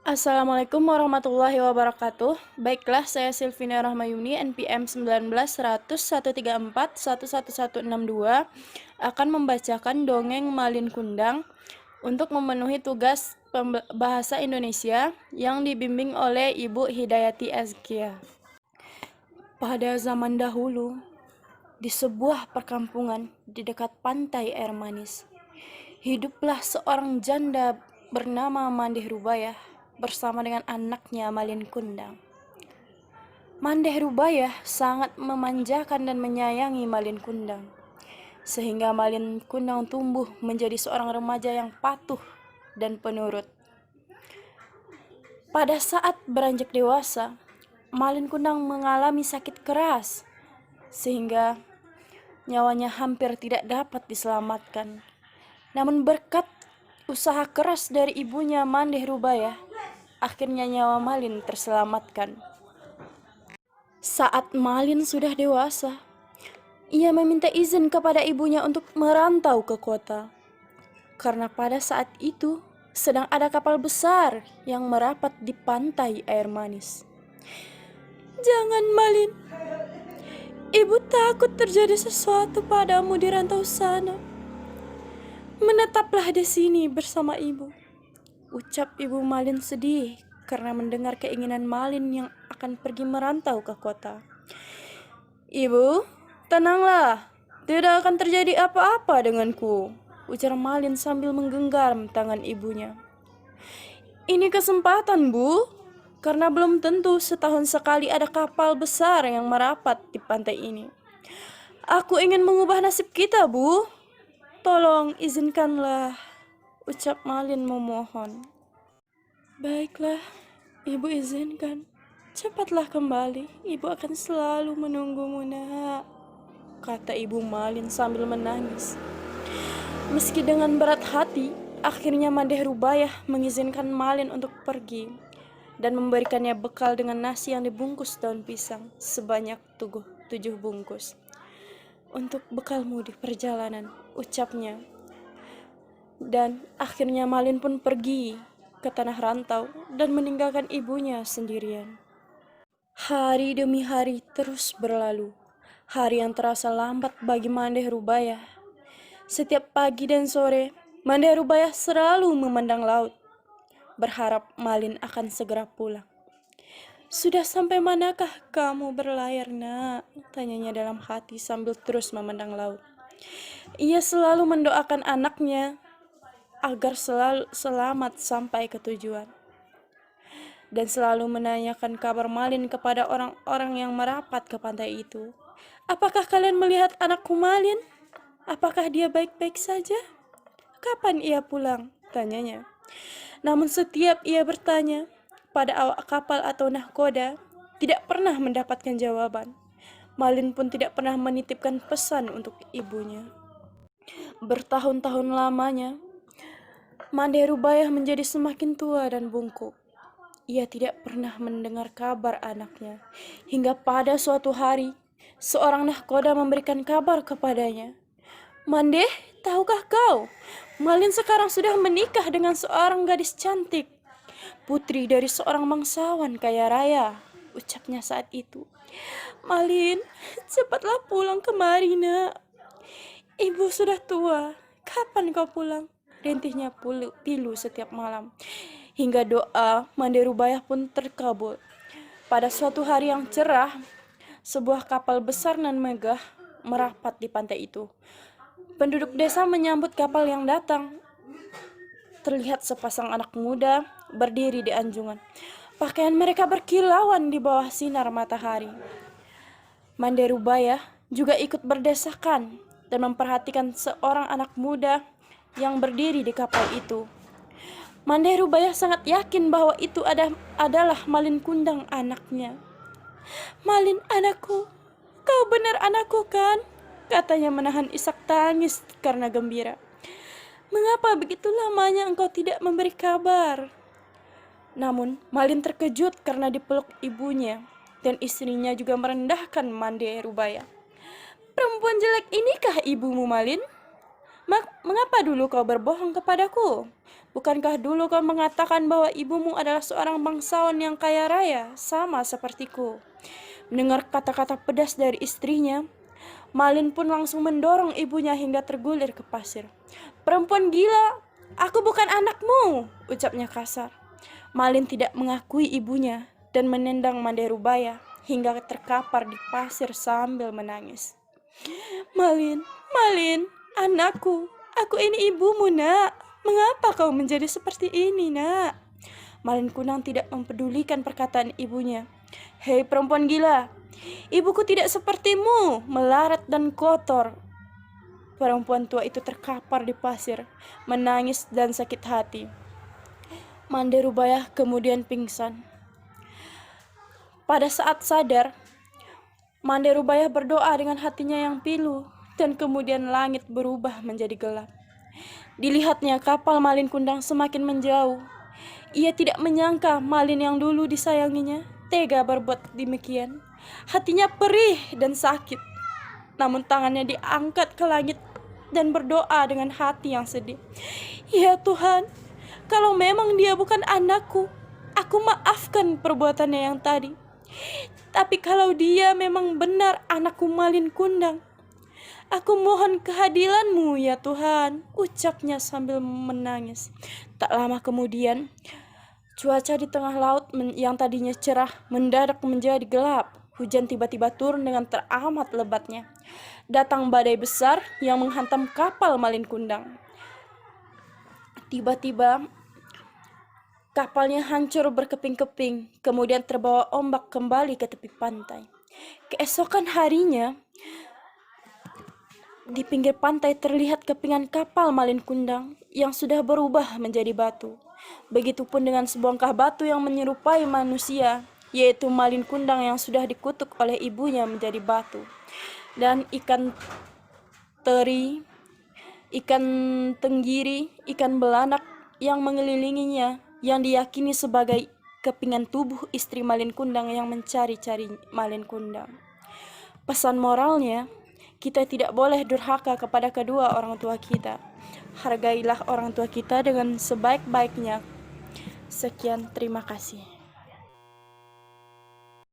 Assalamualaikum warahmatullahi wabarakatuh. Baiklah, saya Silvina Rahmayuni, NPM 19 100 134 11162 akan membacakan dongeng Malin Kundang untuk memenuhi tugas bahasa Indonesia yang dibimbing oleh Ibu Hidayati Azkia. Pada zaman dahulu, di sebuah perkampungan di dekat pantai air manis, hiduplah seorang janda bernama Mandeh Rubayah bersama dengan anaknya Malin Kundang. Mandeh Rubayah sangat memanjakan dan menyayangi Malin Kundang, sehingga Malin Kundang tumbuh menjadi seorang remaja yang patuh dan penurut. Pada saat beranjak dewasa, Malin Kundang mengalami sakit keras, sehingga nyawanya hampir tidak dapat diselamatkan. Namun berkat usaha keras dari ibunya Mandeh Rubayah, akhirnya nyawa Malin terselamatkan. Saat Malin sudah dewasa, ia meminta izin kepada ibunya untuk merantau ke kota. Karena pada saat itu sedang ada kapal besar yang merapat di pantai air manis. "Jangan, Malin. Ibu takut terjadi sesuatu padamu di rantau sana. Menetaplah di sini bersama ibu," ucap ibu Malin sedih karena mendengar keinginan Malin yang akan pergi merantau ke kota. "Ibu, tenanglah. Tidak akan terjadi apa-apa denganku," ujar Malin sambil menggenggam tangan ibunya. "Ini kesempatan, Bu, karena belum tentu setahun sekali ada kapal besar yang merapat di pantai ini. Aku ingin mengubah nasib kita, Bu. Tolong izinkanlah," ucap Malin memohon. "Baiklah, ibu izinkan. Cepatlah kembali, ibu akan selalu menunggumu, nak," kata ibu Malin sambil menangis. Meski dengan berat hati, akhirnya Mandeh Rubayah mengizinkan Malin untuk pergi dan memberikannya bekal dengan nasi yang dibungkus daun pisang sebanyak 7 bungkus. "Untuk bekalmu di perjalanan," ucapnya. Dan akhirnya Malin pun pergi ke tanah rantau dan meninggalkan ibunya sendirian. Hari demi hari terus berlalu. Hari yang terasa lambat bagi Mandeh Rubayah. Setiap pagi dan sore, Mandeh Rubayah selalu memandang laut, berharap Malin akan segera pulang. "Sudah sampai manakah kamu berlayar, nak?" tanyanya dalam hati sambil terus memandang laut. Ia selalu mendoakan anaknya agar selalu selamat sampai ke tujuan, dan selalu menanyakan kabar Malin kepada orang-orang yang merapat ke pantai itu. "Apakah kalian melihat anakku Malin? Apakah dia baik-baik saja? Kapan ia pulang?" tanyanya. Namun setiap ia bertanya pada awak kapal atau nahkoda, tidak pernah mendapatkan jawaban. Malin pun tidak pernah menitipkan pesan untuk ibunya. Bertahun-tahun lamanya, Mandeh Rubayah menjadi semakin tua dan bungkuk. Ia tidak pernah mendengar kabar anaknya, hingga pada suatu hari, seorang nahkoda memberikan kabar kepadanya. "Mandeh, tahukah kau, Malin sekarang sudah menikah dengan seorang gadis cantik, putri dari seorang bangsawan kaya raya," ucapnya saat itu. "Malin, cepatlah pulang kemari, nak. Ibu sudah tua. Kapan kau pulang?" rintihnya Pilu setiap malam. Hingga doa Mandeh Rubayah pun terkabul. Pada suatu hari yang cerah, sebuah kapal besar nan megah merapat di pantai itu. Penduduk desa menyambut kapal yang datang. Terlihat sepasang anak muda berdiri di anjungan. Pakaian mereka berkilauan di bawah sinar matahari. Mandeh Rubayah juga ikut berdesakan dan memperhatikan seorang anak muda yang berdiri di kapal itu. Mandeh Rubayah sangat yakin bahwa itu adalah Malin Kundang anaknya. "Malin, anakku, kau benar anakku kan?" katanya menahan isak tangis karena gembira. "Mengapa begitu lamanya engkau tidak memberi kabar?" Namun Malin terkejut karena dipeluk ibunya, dan istrinya juga merendahkan Mandeh Rubayah. "Perempuan jelek inikah ibumu, Malin? Mengapa dulu kau berbohong kepadaku? Bukankah dulu kau mengatakan bahwa ibumu adalah seorang bangsawan yang kaya raya, sama sepertiku? Mendengar kata-kata pedas dari istrinya, Malin pun langsung mendorong ibunya hingga tergulir ke pasir. "Perempuan gila, aku bukan anakmu," ucapnya kasar. Malin tidak mengakui ibunya dan menendang Manderubaya hingga terkapar di pasir sambil menangis. "Malin, Malin, anakku, aku ini ibumu, nak. Mengapa kau menjadi seperti ini, nak?" Malin Kundang tidak mempedulikan perkataan ibunya. "Hei perempuan gila, ibuku tidak sepertimu, melarat dan kotor." Perempuan tua itu terkapar di pasir, menangis dan sakit hati. Manderubaya kemudian pingsan. Pada saat sadar, Manderubaya berdoa dengan hatinya yang pilu, dan kemudian langit berubah menjadi gelap. Dilihatnya kapal Malin Kundang semakin menjauh. Ia tidak menyangka Malin yang dulu disayanginya tega berbuat demikian. Hatinya perih dan sakit. Namun tangannya diangkat ke langit dan berdoa dengan hati yang sedih. "Ya Tuhan, kalau memang dia bukan anakku, aku maafkan perbuatannya yang tadi. Tapi kalau dia memang benar anakku Malin Kundang, aku mohon keadilanmu ya Tuhan," ucapnya sambil menangis. Tak lama kemudian, cuaca di tengah laut yang tadinya cerah mendadak menjadi gelap. Hujan tiba-tiba turun dengan teramat lebatnya. Datang badai besar yang menghantam kapal Malin Kundang. Tiba-tiba kapalnya hancur berkeping-keping, kemudian terbawa ombak kembali ke tepi pantai. Keesokan harinya, di pinggir pantai terlihat kepingan kapal Malin Kundang yang sudah berubah menjadi batu. Begitupun dengan sebongkah batu yang menyerupai manusia, yaitu Malin Kundang yang sudah dikutuk oleh ibunya menjadi batu. Dan ikan teri, ikan tenggiri, ikan belanak yang mengelilinginya, yang diyakini sebagai kepingan tubuh istri Malin Kundang yang mencari-cari Malin Kundang. Pesan moralnya, kita tidak boleh durhaka kepada kedua orang tua kita. Hargailah orang tua kita dengan sebaik-baiknya. Sekian, terima kasih.